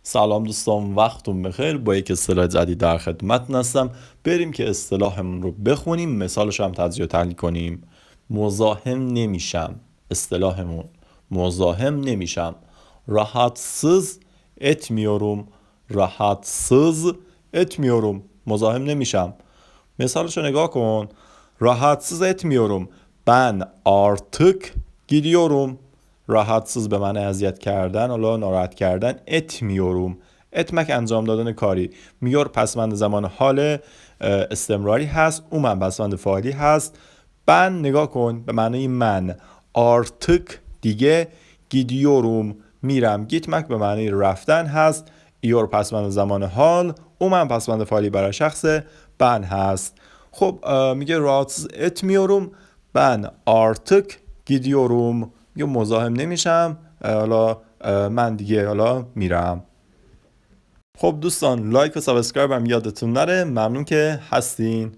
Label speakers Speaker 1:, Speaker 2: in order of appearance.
Speaker 1: سلام دوستان، وقتون بخیر. با یک اصطلاح جدید در خدمتتون هستم. بریم که اصطلاحمون رو بخونیم، مثالش هم تجزیه و تحلیل کنیم. مزاحم نمیشم. اصطلاحمون مزاحم نمیشم. rahatsız etmiyorum. rahatsız etmiyorum. مزاحم نمیشم. مثالش رو نگاه کن. rahatsız etmiyorum. Ben artık gidiyorum. rahatsız به معنی اذیت کردن، حالا ناراحت کردن. etmiyorum اتمک انجام دادن کاری. میور پسوند زمان حال استمراری هست، اومن پسوند فاعلی هست. ben نگاه کن به معنی من. artık دیگه. gidiyorum میرم. گیتمک به معنی رفتن هست. ایور پسوند زمان حال، اومن پسوند فاعلی برای شخص ben هست. خب میگه rahatsız etmiyorum. ben artık gidiyorum. میگه مزاحم نمیشم، حالا من دیگه حالا میرم. خب دوستان، لایک و سابسکرایب هم یادتون نره. ممنون که هستین.